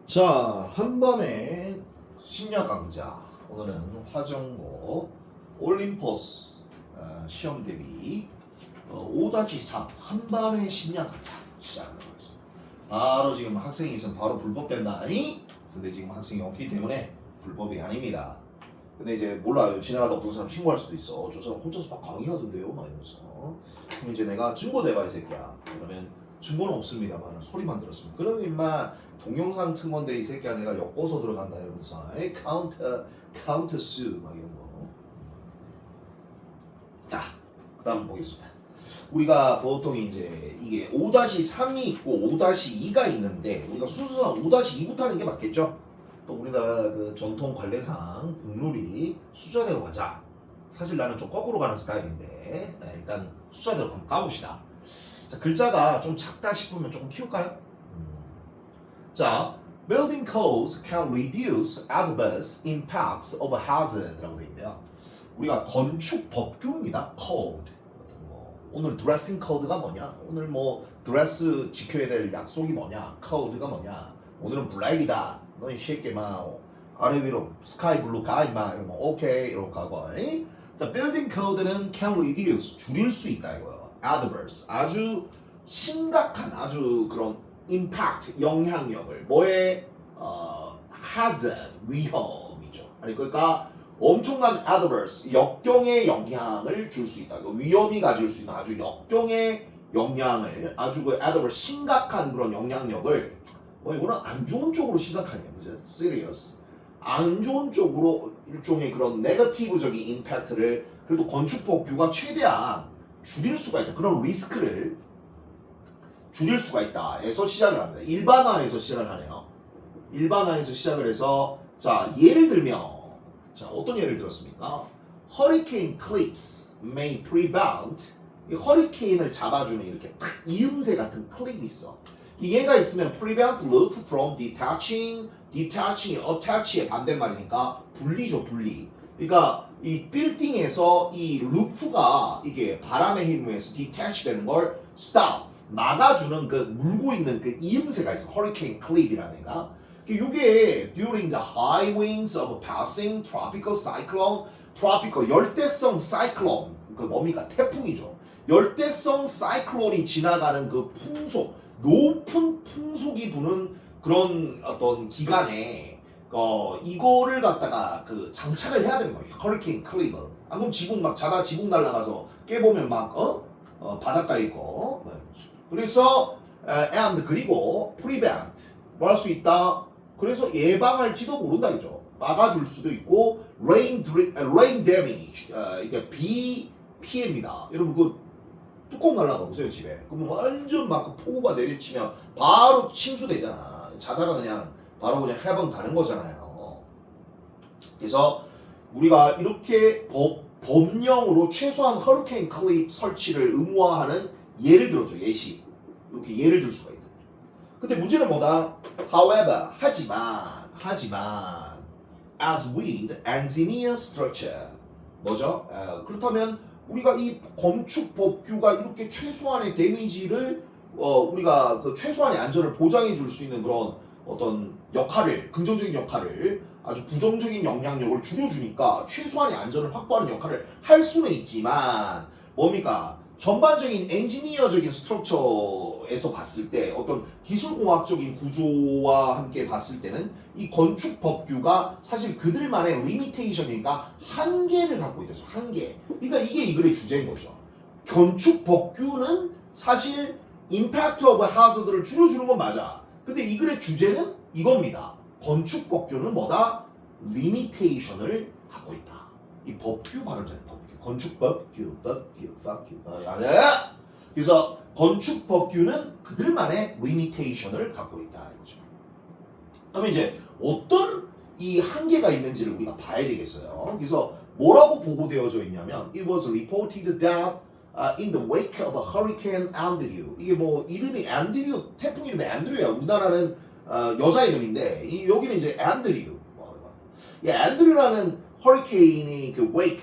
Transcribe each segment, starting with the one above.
자, 한밤의 심야 강좌. 오늘은 화정고 올림포스 시험 대비 5-3 한밤의 심야 강좌 시작하도록 하겠습니다. 바로 지금 학생이 있으면 바로 불법된다니? 근데 지금 학생이 없기 때문에 불법이 아닙니다. 근데 이제 몰라요. 지나가다 어떤 사람 신고할 수도 있어. 저 사람 혼자서 막 강의하던데요? 막 이러면서. 그럼 이제 내가 증거 대봐 이 새끼야. 그러면 증거는 없습니다만 소리만 들었습니다. 그러면 임마 동영상 튼 건데 이 새끼야 내가 엮어서 들어간다 이러면서 카운터 수 막 이런 거. 자, 그다음 보겠습니다. 우리가 보통 이제 이게 5-3이 있고 5-2가 있는데 우리가 순수한 5-2부터 하는 게 맞겠죠? 또 우리나라 그 전통 관례상 국룰이 숫자대로 가자. 사실 나는 좀 거꾸로 가는 스타일인데 일단 숫자대로 한번 가봅시다. 자, 글자가 좀 작다 싶으면 조금 키울까요? 자, building codes can reduce adverse impacts of hazard라고 되어 있네요. 우리가 건축 법규입니다. code. 오늘 드레싱 코드가 뭐냐? 오늘 뭐 드레스 지켜야 될 약속이 뭐냐? 코드가 뭐냐? 오늘은 블랙이다. 너희 새끼마 아래 위로 스카이 블루 가 임마 이러면 오케이 이러고 가고. 자, building code는 can reduce 줄일 수 있다 이거예요. adverse 아주 심각한 아주 그런 impact 영향력을 뭐에 hazard 위험이죠. 아니 그러니까 엄청난 adverse 역경의 영향을 줄 수 있다. 위험이 가질 수 있는 아주 역경의 영향을 아주 그 adverse 심각한 그런 영향력을 뭐 이거는 안 좋은 쪽으로 심각하네요. 그죠? serious 안 좋은 쪽으로 일종의 그런 네거티브적인 임팩트를 그래도 건축법규가 최대한 줄일 수가 있다. 그런 리스크를 줄일 수가 있다. 에서 시작을 합니다. 일반화에서 시작을 하네요. 일반화에서 시작을 해서 자 예를 들면 자 어떤 예를 들었습니까? Hurricane clips may prevent 이 허리케인을 잡아주는 이렇게 탁 이음새 같은 클립이 있어. 얘가 있으면 prevent roof from detaching, attach의 반대말이니까 분리죠 분리. 그러니까 이 빌딩에서 이 루프가 이게 바람의 힘에 의해서 detach 되는 걸 stop 막아주는 그 물고 있는 그 이음새가 있어. hurricane clip이라는 애가. 이게 during the high winds of passing tropical cyclone, tropical 열대성 cyclone 그 뭡니까 태풍이죠. 열대성 사이클론이 지나가는 그 풍속 높은 풍속이 부는 그런 어떤 기간에 이거를 갖다가 그 장착을 해야 되는 거예요. 허리케인 클립을. 안 그럼 지붕 막 자다 지붕 날아가서 깨보면 막 바닷가에 있고. 그래서 and 그리고 prevent 뭐 할 수 있다. 그래서 예방할지도 모른다겠죠. 막아줄 수도 있고 rain damage 이게 비 피해입니다. 여러분 그 뚜껑 날라가 보세요 집에. 그러면 완전 막 폭우가 내리치면 바로 침수되잖아. 자다가 그냥 바로 그냥 해방 가는 거잖아요. 그래서 우리가 이렇게 법령으로 최소한 허리케인 클립 설치를 의무화하는 예를 들어줘. 예시. 이렇게 예를 들 수가 있다. 근데 문제는 뭐다? However, 하지만 as with engineer structure 뭐죠? 그렇다면 우리가 이 건축 법규가 이렇게 최소한의 데미지를 우리가 그 최소한의 안전을 보장해 줄 수 있는 그런 어떤 역할을 긍정적인 역할을 아주 부정적인 영향력을 줄여주니까 최소한의 안전을 확보하는 역할을 할 수는 있지만 뭡니까? 전반적인 엔지니어적인 스트럭처에서 봤을 때 어떤 기술공학적인 구조와 함께 봤을 때는 이 건축 법규가 사실 그들만의 리미테이션이니까 한계를 갖고 있다. 한계. 그러니까 이게 이 글의 주제인 거죠. 건축 법규는 사실 임팩트 오브 하자드를 줄여주는 건 맞아. 근데 이 글의 주제는 이겁니다. 건축 법규는 뭐다? 리미테이션을 갖고 있다. 이 법규 발음자예요. 건축법규. 그래서 건축법규는 그들만의 리미테이션을 갖고 있다 이거죠. 그러면 이제 어떤 이 한계가 있는지를 우리가 봐야 되겠어요. 그래서 뭐라고 보고되어져 있냐면 It was reported that in the wake of a hurricane Andrew 이게 뭐 이름이 앤드류 태풍 이름이 앤드류야. 우리나라는 여자 이름인데 여기는 이제 앤드류. 이 앤드류라는 허리케인이 그 wake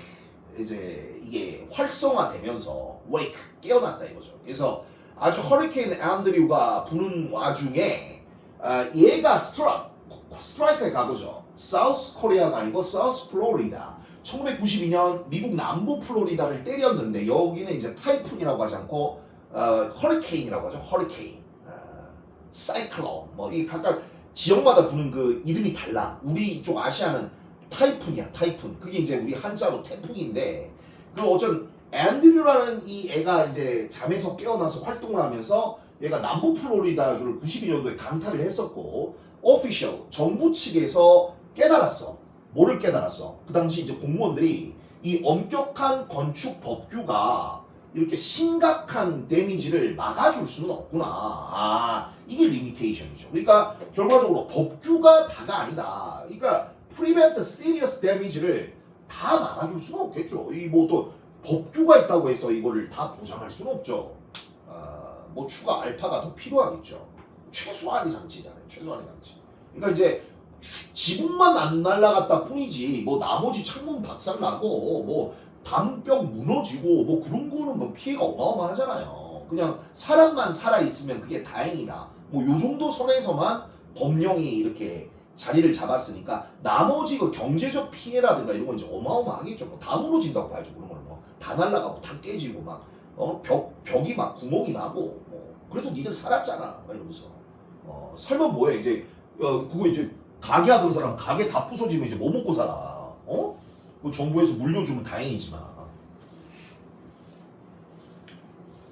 이제 이게 활성화되면서 wake 깨어났다 이거죠. 그래서 아주 허리케인 앤드류가 부는 와중에 얘가 struck 스트라이크의 과거죠. 사우스 코리아가 아니고 사우스 플로리다. 1992년 미국 남부 플로리다를 때렸는데 여기는 이제 타이푼이라고 하지 않고 허리케인이라고 하죠. 허리케인, 사이클론. 뭐 이 각각 지역마다 부는 그 이름이 달라. 우리 쪽 아시아는 타이푼이야, 타이푼. 그게 이제 우리 한자로 태풍인데 그 어쩐 앤드류라는 이 애가 이제 잠에서 깨어나서 활동을 하면서 얘가 남부 플로리다주를 92년도에 강타를 했었고 오피셜 정부 측에서 깨달았어. 뭐를 깨달았어? 그 당시 이제 공무원들이 이 엄격한 건축 법규가 이렇게 심각한 데미지를 막아줄 수는 없구나. 아, 이게 리미테이션이죠. 그러니까 결과적으로 법규가 다가 아니다. 그러니까 prevent serious damage를 다 막아줄 수는 없겠죠. 이 뭐 또 법규가 있다고 해서 이거를 다 보장할 수는 없죠. 뭐 추가 알파가 더 필요하겠죠. 최소한의 장치잖아요. 최소한의 장치. 그러니까 이제 지붕만 안 날라갔다 뿐이지 뭐 나머지 창문 박살나고 뭐 담벼락 무너지고 뭐 그런 거는 뭐 피해가 어마어마하잖아요. 그냥 사람만 살아 있으면 그게 다행이다. 뭐 요 정도 선에서만 법령이 이렇게 자리를 잡았으니까 나머지 그 경제적 피해라든가 이런 건 이제 어마어마하겠죠. 뭐 다 무너진다고 봐야죠. 그런 거는 뭐 다 날라가고 다 깨지고 막 벽이 막 구멍이 나고 뭐 그래도 니들 살았잖아 막 이러면서 살면 뭐해 이제 그거 이제 가게 하던 사람 가게 다 부서지면 이제 뭐 먹고 살아. 그 정부에서 물려주면 다행이지만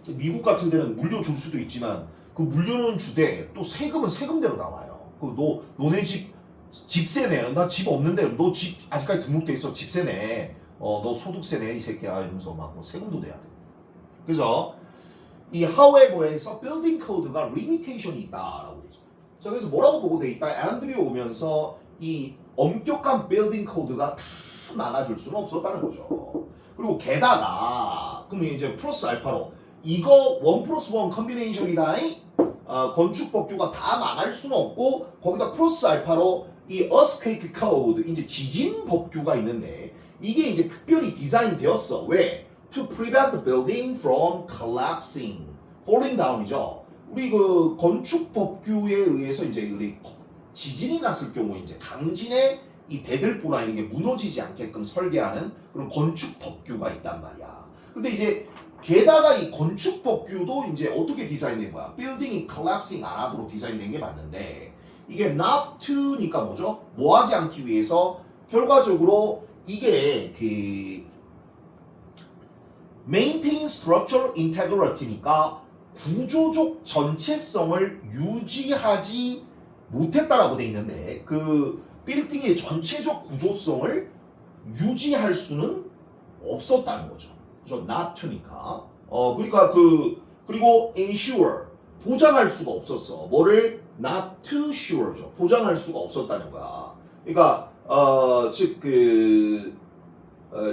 미국 같은 데는 물려줄 수도 있지만 그 물려는 주되 또 세금은 세금대로 나와요. 그 너네 집세 내. 나 집 없는데 너 집 아직까지 등록돼 있어. 집세 내. 너 소득세 내 이 새끼야 이러면서 막 세금도 내야 돼. 그래서 이 however에서 빌딩 코드가 리미테이션이 있다라고 돼 있습니다. 자, 그래서 뭐라고 보고 돼 있다? 앤드류 오면서 이 엄격한 빌딩 코드가 다 막아줄 수는 없었다는 거죠. 그리고 게다가 그러면 이제 플러스 알파로 이거 1+1 컨비네이션이다. 건축 법규가 다 막을 수는 없고 거기다 플러스 알파로 이 earthquake code 이제 지진 법규가 있는데 이게 이제 특별히 디자인되었어. 왜? To prevent the building from collapsing, falling down이죠. 우리 그 건축 법규에 의해서 이제 우리 지진이 났을 경우 이제 강진의 이 대들보나 이런 게 무너지지 않게끔 설계하는 그런 건축 법규가 있단 말이야. 근데 이제 게다가 이 건축 법규도 이제 어떻게 디자인된 거야? 빌딩이 collapsing 안 하도록 디자인된 게 맞는데 이게 not to니까 뭐죠? 뭐 하지 않기 위해서 결과적으로 이게 그 maintain structural integrity니까 구조적 전체성을 유지하지 못했다라고 돼 있는데 그 빌딩의 전체적 구조성을 유지할 수는 없었다는 거죠. 그죠? not to니까. 그러니까 그리고 ensure 보장할 수가 없었어. 뭐를 not too sure죠. 보장할 수가 없었다는 거야. 그러니까 즉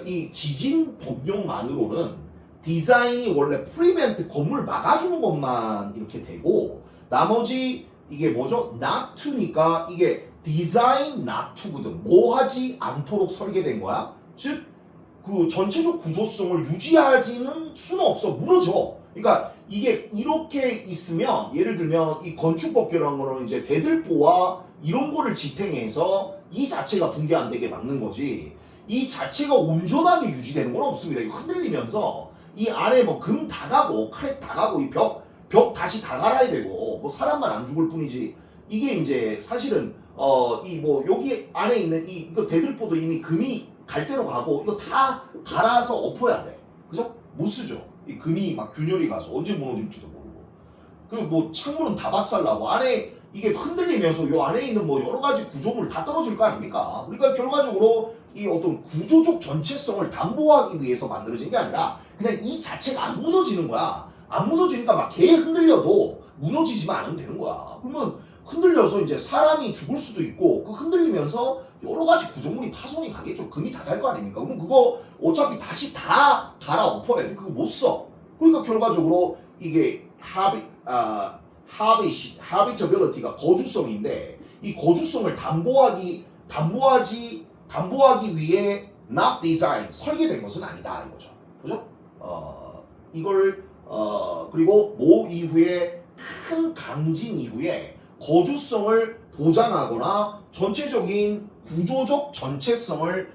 이 지진 법령만으로는 디자인이 원래 프리벤트 건물 막아주는 것만 이렇게 되고 나머지 이게 뭐죠? not to니까 이게 디자인 not to거든. 뭐 하지 않도록 설계된 거야. 즉 그 전체적 구조성을 유지하지는 수는 없어. 무너져. 그러니까 이게 이렇게 있으면 예를 들면 이 건축법규라는 거는 이제 대들보와 이런 거를 지탱해서 이 자체가 붕괴 안 되게 막는 거지. 이 자체가 온전하게 유지되는 건 없습니다. 이거 흔들리면서 이 안에 뭐 금 다 가고 크랙 다 가고 이 벽 다시 다 갈아야 되고 뭐 사람만 안 죽을 뿐이지. 이게 이제 사실은 이 뭐 여기 안에 있는 이거 대들보도 이미 금이 갈 대로 가고 이거 다 갈아서 엎어야 돼. 그죠? 못 쓰죠. 이 금이 막 균열이 가서 언제 무너질지도 모르고. 그 뭐 창문은 다 박살나고 안에 이게 흔들리면서 요 안에 있는 뭐 여러 가지 구조물 다 떨어질 거 아닙니까? 그러니까 결과적으로 이 어떤 구조적 전체성을 담보하기 위해서 만들어진 게 아니라 그냥 이 자체가 안 무너지는 거야. 안 무너지니까 막 개 흔들려도 무너지지만 않으면 되는 거야. 그러면 흔들려서 이제 사람이 죽을 수도 있고 그 흔들리면서 여러 가지 구조물이 파손이 가겠죠. 금이 다 갈 거 아닙니까? 그러면 그거 어차피 다시 다 갈아 엎어야 돼. 그거 못 써. 그러니까 결과적으로 이게 habitability가 거주성인데 이 거주성을 담보하기 위해 not design 설계된 것은 아니다 이거죠. 그죠? 이걸 그리고 뭐 이후에 큰 강진 이후에 거주성을 보장하거나 전체적인 구조적 전체성을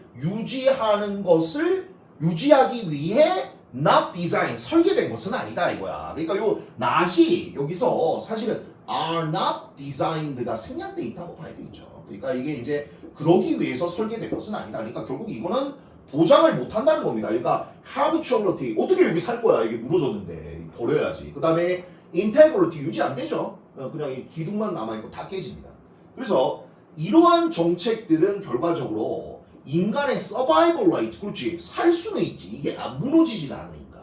유지하기 위해 not design 설계된 것은 아니다 이거야. 그러니까 요 not이 여기서 사실은 are not designed가 생략돼 있다고 봐야 되겠죠. 그러니까 이게 이제 그러기 위해서 설계된 것은 아니다. 그러니까 결국 이거는 보장을 못 한다는 겁니다. 그러니까 habituality 어떻게 여기 살 거야? 이게 무너졌는데 버려야지. 그 다음에 integrity 유지 안 되죠. 그냥 이 기둥만 남아있고 다 깨집니다. 그래서 이러한 정책들은 결과적으로 인간의 survival rate, 그렇지, 살 수는 있지. 이게 무너지진 않으니까.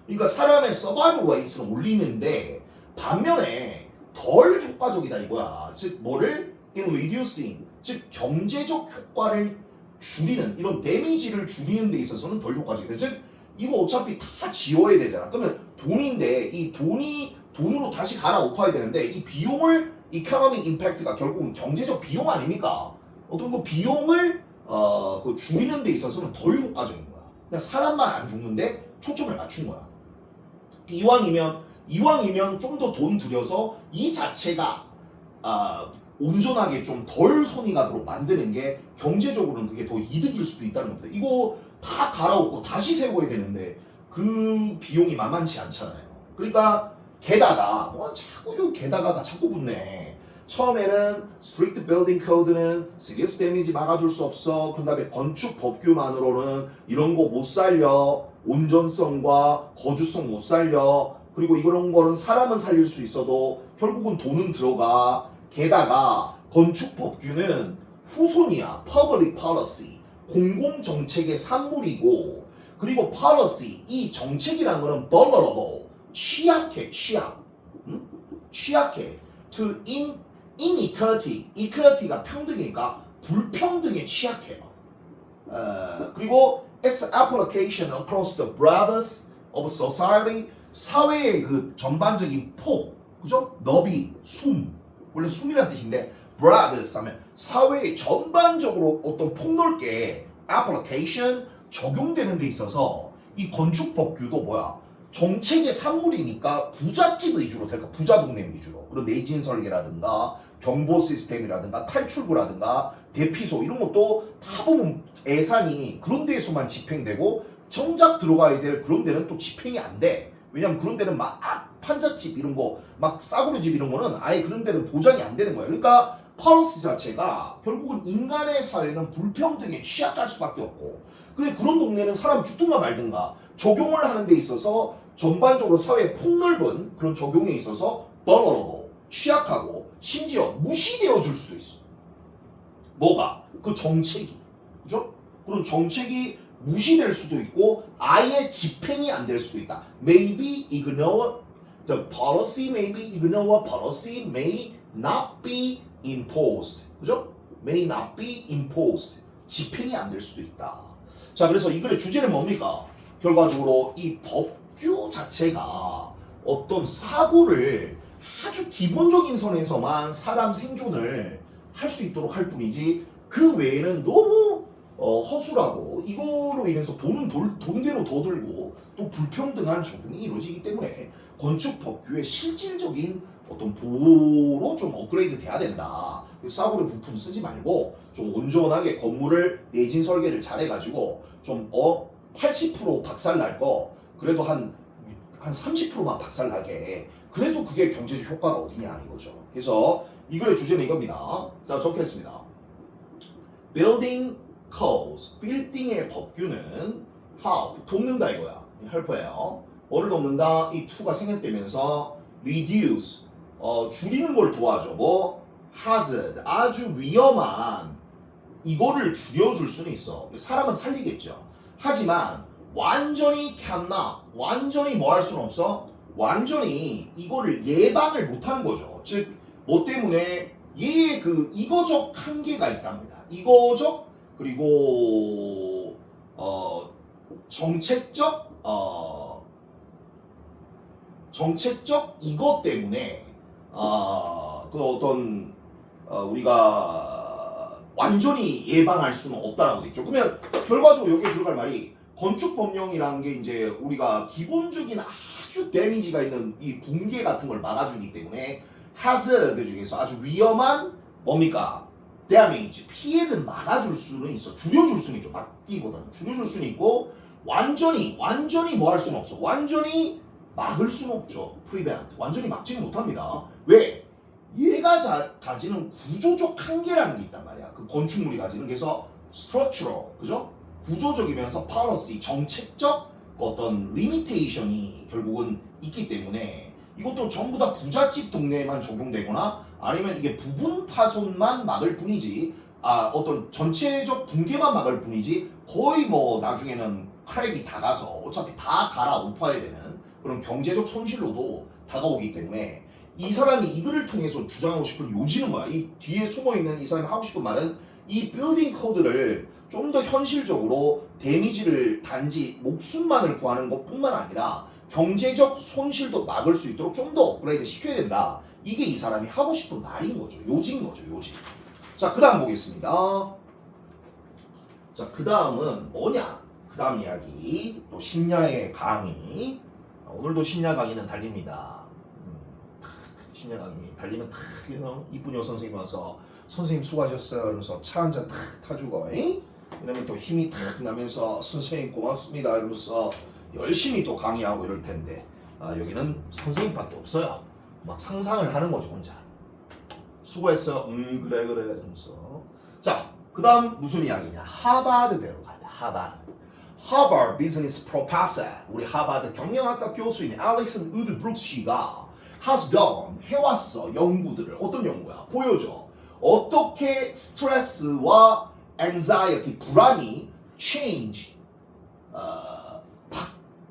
그러니까 사람의 survival rate는 올리는데 반면에 덜 효과적이다 이거야. 즉 뭐를 in reducing, 즉 경제적 효과를 줄이는, 이런 데미지를 줄이는 데 있어서는 덜 효과적이다. 즉 이거 어차피 다 지워야 되잖아. 그러면 돈인데 이 돈이 돈으로 다시 갈아엎어야 되는데 이 비용을 이코노믹 임팩트가 결국은 경제적 비용 아닙니까? 어떤 그 비용을 그 줄이는 데 있어서는 덜 효과적인 거야. 그냥 사람만 안 죽는데 초점을 맞춘 거야. 이왕이면 좀 더 돈 들여서 이 자체가 온전하게 좀 덜 손이 가도록 만드는 게 경제적으로는 그게 더 이득일 수도 있다는 겁니다. 이거 다 갈아엎고 다시 세워야 되는데 그 비용이 만만치 않잖아요. 그러니까 게다가 자꾸 게다가가 자꾸 붙네. 처음에는 strict building code는 serious damage 막아줄 수 없어. 그 다음에 건축 법규만으로는 이런 거 못 살려. 온전성과 거주성 못 살려. 그리고 이런 거는 사람은 살릴 수 있어도 결국은 돈은 들어가. 게다가 건축 법규는 후손이야. public policy, 공공정책의 산물이고, 그리고 policy, 이 정책이라는 거는 vulnerable, 취약해. 취약해. to inequality, equality가 평등이니까 불평등에 취약해요. 그리고 its application across the breadth of society, 사회의 그 전반적인 폭, 그죠? 너비, 원래 숨이라는 뜻인데 breadth 하면 사회의 전반적으로 어떤 폭넓게 application 적용되는 데 있어서 이 건축 법규도 뭐야? 정책의 산물이니까 부잣집 위주로 될까? 부자 동네 위주로. 그런 내진 설계라든가 경보 시스템이라든가 탈출구라든가 대피소 이런 것도 다 보면 예산이 그런 데에서만 집행되고 정작 들어가야 될 그런 데는 또 집행이 안 돼. 왜냐면 그런 데는 막 판잣집 이런 거, 막 싸구려집 이런 거는 아예 그런 데는 보장이 안 되는 거예요. 그러니까 펄스 자체가 결국은 인간의 사회는 불평등에 취약할 수밖에 없고, 근데 그런 동네는 사람 죽든가 말든가 적용을 하는 데 있어서 전반적으로 사회의 폭넓은 그런 적용에 있어서 vulnerable, 취약하고 심지어 무시되어 줄 수도 있어. 뭐가? 그 정책이. 그죠? 그런 정책이 무시될 수도 있고 아예 집행이 안 될 수도 있다. Maybe ignore the policy, maybe ignore policy may not be imposed. 그죠? May not be imposed. 집행이 안 될 수도 있다. 자, 그래서 이 글의 주제는 뭡니까? 결과적으로 이 법규 자체가 어떤 사고를 아주 기본적인 선에서만 사람 생존을 할 수 있도록 할 뿐이지 그 외에는 너무 허술하고 이거로 인해서 돈은 돈대로 더 들고 또 불평등한 적용이 이루어지기 때문에 건축 법규의 실질적인 어떤 보호로 좀 업그레이드 돼야 된다. 싸구려 부품 쓰지 말고 좀 온전하게 건물을 내진 설계를 잘해가지고 좀 80% 박살날 거 그래도 한 30%만 박살나게, 그래도 그게 경제적 효과가 어디냐 이거죠. 그래서 이 글의 주제는 이겁니다. 자, 적겠습니다. Building codes, 빌딩의 법규는 how, 돕는다 이거야. 헬퍼예요. 뭐를 돕는다? 이 to가 생략되면서 reduce, 줄이는 걸 도와줘. 뭐 hazard, 아주 위험한 이거를 줄여줄 수는 있어. 사람은 살리겠죠. 하지만 완전히 cannot, 완전히 뭐 할 수는 없어? 완전히 이거를 예방을 못하는 거죠. 즉 뭐 때문에 얘의 그 이거적 한계가 있답니다. 이거적, 그리고 정책적 이것 때문에 그 어떤 우리가 완전히 예방할 수는 없다라고 돼 있죠. 그러면 결과적으로 여기에 들어갈 말이 건축 법령이라는 게 이제 우리가 기본적인 아주 데미지가 있는 이 붕괴 같은 걸 막아주기 때문에 hazard 중에서 아주 위험한 뭡니까? damage, 피해를 막아줄 수는 있어. 줄여줄 수는 있죠. 막기보다는 줄여줄 수는 있고 완전히 뭐 할 수는 없어. 완전히 막을 수는 없죠. prevent, 완전히 막지는 못합니다. 왜? 얘가 가지는 구조적 한계라는 게 있단 말이야. 그 건축물이 가지는. 그래서 structural, 그죠? 구조적이면서 policy, 정책적 어떤 limitation이 결국은 있기 때문에 이것도 전부 다 부잣집 동네에만 적용되거나 아니면 이게 부분 파손만 막을 뿐이지 어떤 전체적 붕괴만 막을 뿐이지 거의 뭐 나중에는 크랙이 다 가서 어차피 다 갈아엎어야 되는 그런 경제적 손실로도 다가오기 때문에 이 사람이 이거를 통해서 주장하고 싶은 요지는 뭐야? 이 뒤에 숨어있는 이 사람이 하고 싶은 말은 이 빌딩 코드를 좀 더 현실적으로 데미지를 단지 목숨만을 구하는 것뿐만 아니라 경제적 손실도 막을 수 있도록 좀 더 업그레이드 시켜야 된다. 이게 이 사람이 하고 싶은 말인 거죠. 요지인 거죠. 요지. 자, 그 다음 보겠습니다. 자, 그 다음은 뭐냐? 그 다음 이야기. 또 심야의 강의. 오늘도 심야 강의는 달립니다. 심야 강의 달리면 탁 이쁜 여선생님 와서 선생님 수고하셨어요. 이러면서 차 한 잔 탁 타주고 이러면 또 힘이 탁 나면서 선생님 고맙습니다. 이러면서 열심히 또 강의하고 이럴 텐데 여기는 선생님밖에 없어요. 막 상상을 하는 거죠 혼자. 수고했어요. 그래 이러면서. 자, 그 다음 무슨 이야기냐? 하버드대로 가야 돼. 하버드 비즈니스 프로페서, 우리 하버드 경영학과 교수인 앨리슨 우드 브룩스 씨가 has done, 해왔어. 연구들을. 어떤 연구야? 보여줘. 어떻게 스트레스와 anxiety, 불안이 change,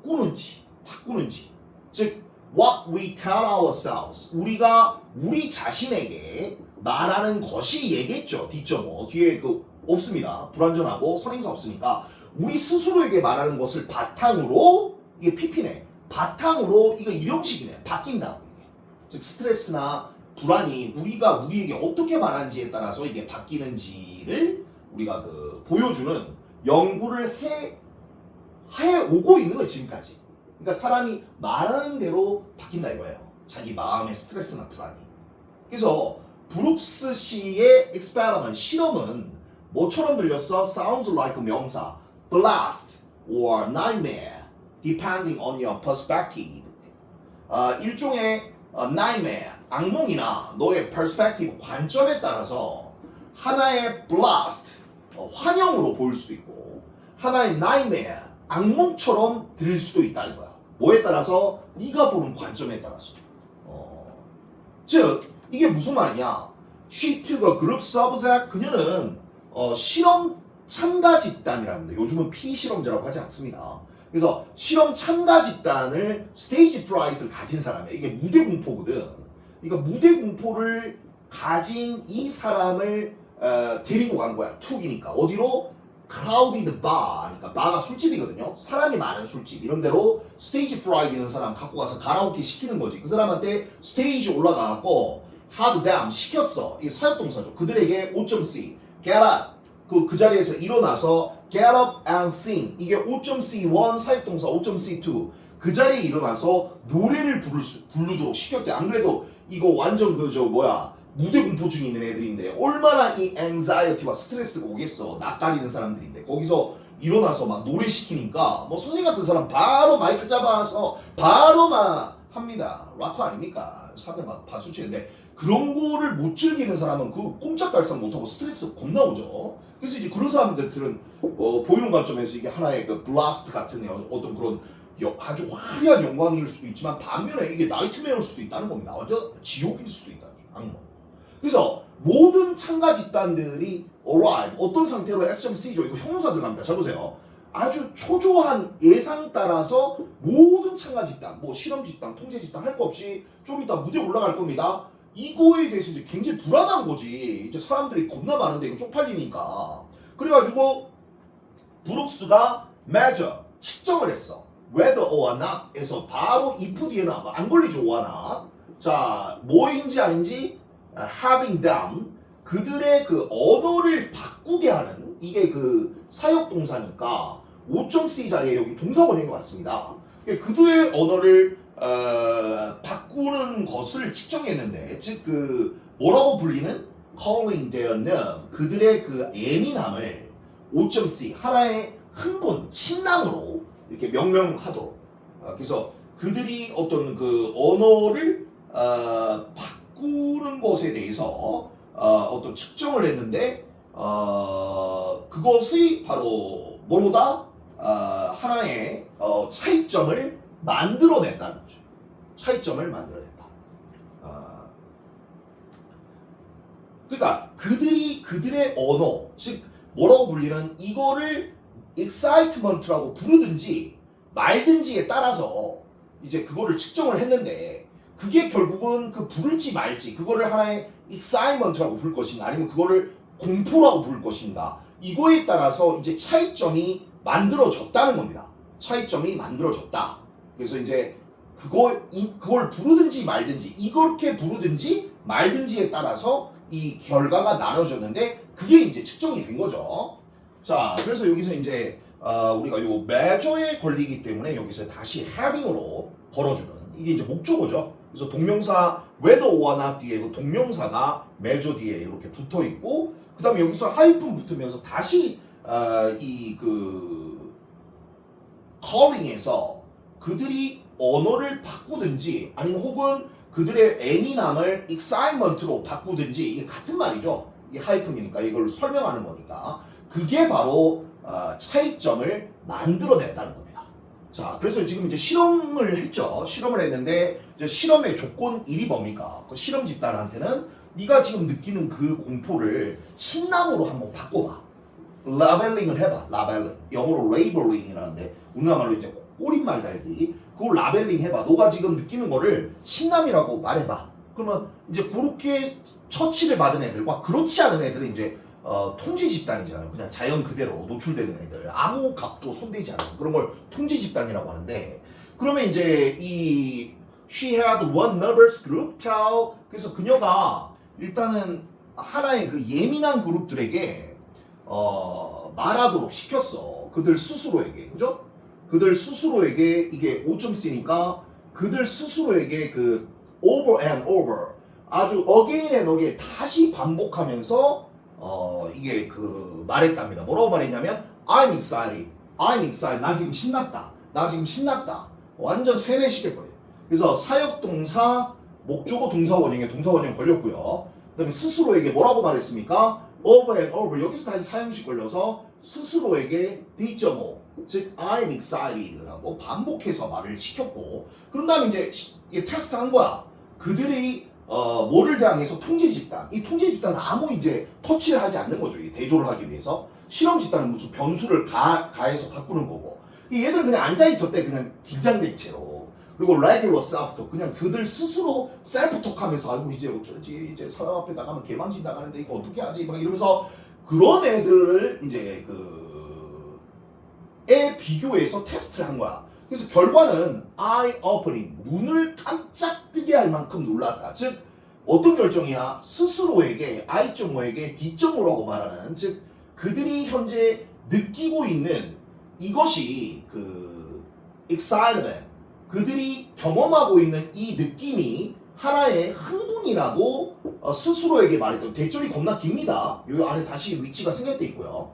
바꾸는지. 즉 what we tell ourselves, 우리가 우리 자신에게 말하는 것이 얘기했죠. 뒤에 그 없습니다. 불완전하고 선행사 없으니까 우리 스스로에게 말하는 것을 바탕으로, 이게 PP네. 바탕으로 이거 이형식이네. 바뀐다고. 즉 스트레스나 불안이 우리가 우리에게 어떻게 말하는지에 따라서 이게 바뀌는지를 우리가 그 보여주는 연구를 해 오고 있는 거예요. 지금까지. 그러니까 사람이 말하는 대로 바뀐다 이거예요. 자기 마음의 스트레스나 불안이. 그래서 브룩스 씨의 experiment, 실험은 뭐처럼 들렸어? Sounds like 명사, blast or nightmare, depending on your perspective. 일종의 nightmare, 악몽이나 너의 perspective, 관점에 따라서 하나의 blast, 환영으로 보일 수도 있고 하나의 nightmare, 악몽처럼 들릴 수도 있다는 거야. 뭐에 따라서? 네가 보는 관점에 따라서. 즉 이게 무슨 말이냐? She took a group subject, 그녀는 실험 참가 집단이라는데 요즘은 피실험자라고 하지 않습니다. 그래서 실험 참가 집단을 스테이지 프라이트를 가진 사람이야. 이게 무대 공포거든. 그러니까 무대 공포를 가진 이 사람을 데리고 간 거야. 툭이니까. 어디로? crowded bar, 그러니까 바가 술집이거든요. 사람이 많은 술집. 이런 데로 스테이지 프라이트 있는 사람 갖고 가서 가라오케 시키는 거지. 그 사람한테 스테이지 올라가갖고 had them, 시켰어. 이게 사역동사죠. 그들에게 5.C, get up, 그 자리에서 일어나서 get up and sing. 이게 5.C1 사역동사, 5.C2. 그 자리에 일어나서 노래를 부르도록 시켰대. 안 그래도 이거 완전 무대 공포증이 있는 애들인데 얼마나 이 anxiety와 스트레스가 오겠어. 낯가리는 사람들인데 거기서 일어나서 막 노래 시키니까 뭐 선생님 같은 사람 바로 마이크 잡아서 바로 막 합니다. 락커 아닙니까? 사람들 막 박수 치는데 그런 거를 못 즐기는 사람은 그 꼼짝달싹 못하고 스트레스 겁나 오죠. 그래서 이제 그런 사람들은 보이는 관점에서 이게 하나의 그 블라스트 같은 어떤 그런 아주 화려한 영광일 수도 있지만 반면에 이게 나이트메어일 수도 있다는 겁니다. 완전 지옥일 수도 있다. 악몽. 그래서 모든 참가 집단들이 arrive, 어떤 상태로 S.C죠. 이거 형용사 들어갑니다. 잘 보세요. 아주 초조한 예상 따라서 모든 참가 집단, 뭐 실험 집단, 통제 집단 할 거 없이 좀 이따 무대 올라갈 겁니다. 이거에 대해서 이제 굉장히 불안한 거지. 이제 사람들이 겁나 많은데 이거 쪽팔리니까. 그래가지고 브룩스가 measure, 측정을 했어. whether or not 에서 바로 if 뒤에 나와. 안 걸리죠, or not. 자, 뭐인지 아닌지 having them, 그들의 그 언어를 바꾸게 하는, 이게 그 사역동사니까 5.c 자리에 여기 동사 번역이 왔습니다. 그들의 언어를 바꾸는 것을 측정했는데, 즉 그 뭐라고 불리는 calling their nerve 그들의 그 예민함을 5.c 하나의 흥분, 신남으로 이렇게 명명하도록 그래서 그들이 어떤 그 언어를 바꾸는 것에 대해서 어떤 측정을 했는데 그것이 바로 뭐보다 하나의 차이점을 만들어냈다는 거죠. 차이점을 만들어냈다. 그러니까 그들의 언어, 즉 뭐라고 불리는 이거를 excitement라고 부르든지 말든지에 따라서 이제 그거를 측정을 했는데 그게 결국은 그 부를지 말지 그거를 하나의 excitement라고 부를 것인가 아니면 그거를 공포라고 부를 것인가 이거에 따라서 이제 차이점이 만들어졌다는 겁니다. 차이점이 만들어졌다. 그래서 이제 그걸 부르든지 말든지 이렇게 부르든지 말든지에 따라서 이 결과가 나눠졌는데 그게 이제 측정이 된 거죠. 자, 그래서 여기서 이제 우리가 요 measure에 걸리기 때문에 여기서 다시 having으로 걸어주는 이게 이제 목적어죠. 그래서 동명사 whether or not 뒤에 그 동명사가 measure 뒤에 이렇게 붙어 있고 그 다음에 여기서 하이픈 붙으면서 다시 이 그 calling에서 그들이 언어를 바꾸든지 아니면 혹은 그들의 예민함을 excitement로 바꾸든지 이게 같은 말이죠. 이게 하이픈이니까 이걸 설명하는 거니까 그게 바로 차이점을 만들어냈다는 겁니다. 자, 그래서 지금 이제 실험을 했죠. 실험을 했는데 이제 실험의 조건 1이 뭡니까? 그 실험 집단한테는 네가 지금 느끼는 그 공포를 신남으로 한번 바꿔봐. 라벨링을 해봐. 라벨링. 영어로 레이블링이라는데 우리나라로 이제 꼬릿말 달기. 그걸 라벨링 해봐. 너가 지금 느끼는 거를 신남이라고 말해봐. 그러면 이제 그렇게 처치를 받은 애들과 그렇지 않은 애들은 이제 통제 집단이잖아요. 그냥 자연 그대로 노출되는 애들. 아무 값도 손대지 않는 그런 걸 통제 집단이라고 하는데 그러면 이제 이 she had one nervous group tell 그래서 그녀가 일단은 하나의 그 예민한 그룹들에게 말하도록 시켰어. 그들 스스로에게. 그죠? 그들 스스로에게 이게 5.C니까 그들 스스로에게 그 over and over 아주 again and again 다시 반복하면서 이게 그 말했답니다. 뭐라고 말했냐면 I'm excited. I'm excited. 나 지금 신났다. 나 지금 신났다. 완전 세뇌시켜버려요. 그래서 사역동사 목적어 동사원형에 동사원형 걸렸고요. 그 다음에 스스로에게 뭐라고 말했습니까? over and over 여기서 다시 사형식 걸려서 스스로에게 D.5 즉 I'm excited라고 반복해서 말을 시켰고 그런 다음에 이제 이게 테스트 한 거야. 그들이 뭐를 대항해서 통제 집단 이 통제 집단은 아무 이제 터치를 하지 않는 거죠. 이 대조를 하기 위해서 실험 집단은 무슨 변수를 가해서 바꾸는 거고 얘들은 그냥 앉아 있었대. 그냥 긴장된 채로. 그리고 regular self-talk 그냥 그들 스스로 셀프톡 하면서 아이고 이제 어쩌지 이제 사람 앞에 나가면 개망신 나가는데 이거 어떻게 하지 막 이러면서 그런 애들을 이제 에 비교해서 테스트를 한 거야. 그래서 결과는 eye opening 눈을 깜짝 뜨게 할 만큼 놀랐다. 즉 어떤 결정이야? 스스로에게 I.5에게 D.5라고 말하는 즉 그들이 현재 느끼고 있는 이것이 그 excitement 그들이 경험하고 있는 이 느낌이 하나의 흥분이라고 스스로에게 말했던 대절이 겁나 깁니다. 여기 안에 다시 위치가 생략돼 있고요.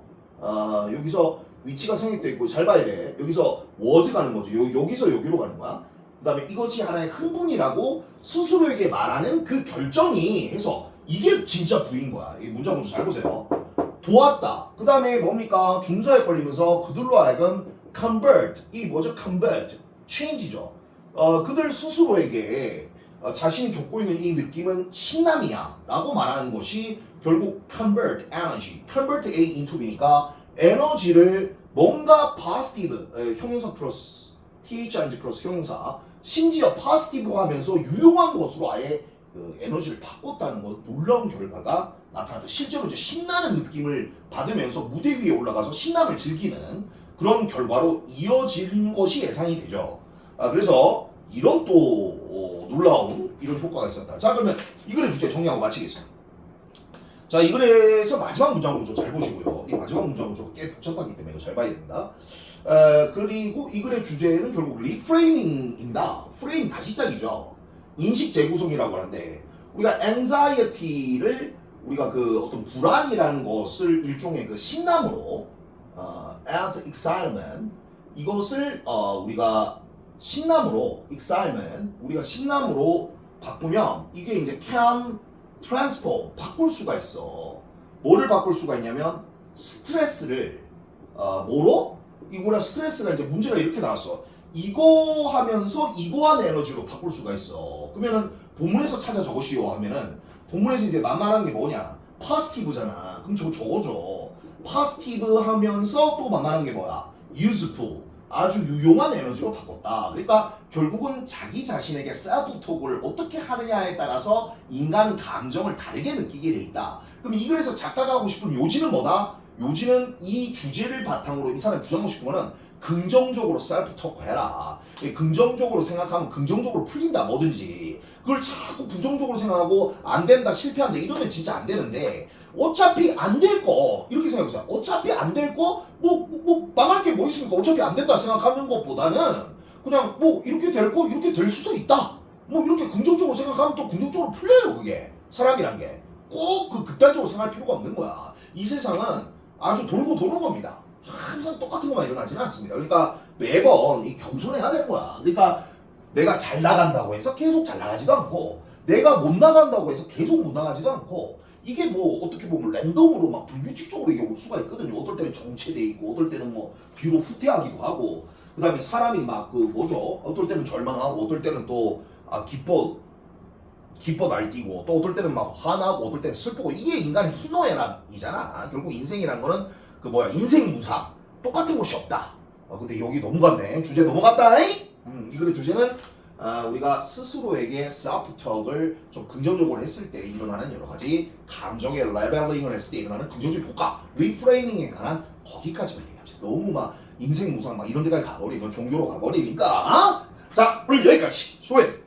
여기서 위치가 생략돼 있고 잘 봐야 돼. 여기서 was 가는 거죠. 여기서 여기로 가는 거야. 그 다음에 이것이 하나의 흥분이라고 스스로에게 말하는 그 결정이 해서 이게 진짜 부인 거야. 이 문장 구조 잘 보세요. 도왔다. 그 다음에 뭡니까? 중사에 걸리면서 그들로 하여금 convert 이 뭐죠? convert change죠. 그들 스스로에게 자신이 겪고 있는 이 느낌은 신남이야 라고 말하는 것이 결국 convert energy, convert A into B니까 에너지를 뭔가 positive 형용사 플러스 THING 플러스 형용사 심지어 positive 하면서 유용한 것으로 아예 그 에너지를 바꿨다는 것 놀라운 결과가 나타났다. 실제로 이제 신나는 느낌을 받으면서 무대 위에 올라가서 신남을 즐기는 그런 결과로 이어진 것이 예상이 되죠. 그래서 이런 또 놀라운 이런 효과가 있었다. 자, 그러면 이 글의 주제 정리하고 마치겠습니다. 자, 이 글에서 마지막 문장 구조 잘 보시고요. 이 마지막 문장 구조가 꽤 복잡하기 때문에 이거 잘 봐야 됩니다. 그리고 이 글의 주제는 결국 리프레이밍입니다. 프레임 다시 짝이죠. 인식 재구성이라고 하는데 우리가 anxiety를 우리가 그 어떤 불안이라는 것을 일종의 그 신남으로 as excitement 이것을 우리가 신남으로 excitement 우리가 신남으로 바꾸면 이게 이제 can transform 바꿀 수가 있어. 뭐를 바꿀 수가 있냐면 스트레스를 뭐로? 이거랑 스트레스가 이제 문제가 이렇게 나왔어. 이거 하면서 이거한 에너지로 바꿀 수가 있어. 그러면은 본문에서 찾아 적으시오 하면은 본문에서 이제 만만한 게 뭐냐? 파스티브잖아. 그럼 저거 적어줘. 파스티브 하면서 또 만만한 게 뭐야? useful. 아주 유용한 에너지로 바꿨다. 그러니까 결국은 자기 자신에게 셀프톡을 어떻게 하느냐에 따라서 인간은 감정을 다르게 느끼게 돼 있다. 그럼 이 글에서 작가가 하고 싶은 요지는 뭐다? 요지는 이 주제를 바탕으로 이 사람이 주장하고 싶은 거는 긍정적으로 셀프토크 해라. 긍정적으로 생각하면 긍정적으로 풀린다 뭐든지. 그걸 자꾸 부정적으로 생각하고 안 된다 실패한다 이러면 진짜 안 되는데 어차피 안 될 거 이렇게 생각해보세요. 어차피 안 될 거 뭐 망할 게 뭐 있습니까? 어차피 안 된다 생각하는 것보다는 그냥 뭐 이렇게 될 거 이렇게 될 수도 있다. 뭐 이렇게 긍정적으로 생각하면 또 긍정적으로 풀려요. 그게 사람이란 게 꼭 그 극단적으로 생각할 필요가 없는 거야. 이 세상은 아주 돌고 도는 겁니다. 항상 똑같은 것만 일어나지는 않습니다. 그러니까 매번 이 겸손해야 되는 거야. 그러니까 내가 잘 나간다고 해서 계속 잘 나가지도 않고 내가 못 나간다고 해서 계속 못 나가지도 않고 이게 뭐 어떻게 보면 랜덤으로 막 불규칙적으로 이게 올 수가 있거든요. 어떨 때는 정체돼 있고 어떨 때는 뭐 뒤로 후퇴하기도 하고 그 다음에 사람이 막 그 뭐죠? 어떨 때는 절망하고 어떨 때는 또 기뻐 날뛰고 또 어떨 때는 막 화나고 어떨 때는 슬프고 이게 인간의 희노애락이잖아. 결국 인생이란 거는 그 뭐야 인생 무사 똑같은 것이 없다. 근데 여기 넘어갔네. 주제 넘어갔다. 이 글의 주제는 우리가 스스로에게 셀프톡을 좀 긍정적으로 했을 때 일어나는 여러 가지 감정의 레벨링을 했을 때 일어나는 긍정적 효과, 리프레이밍에 관한 거기까지만 얘기합시다. 너무 막 인생 무상 막 이런 데까지 가버리면 종교로 가버리니까 자 오늘 여기까지 수고했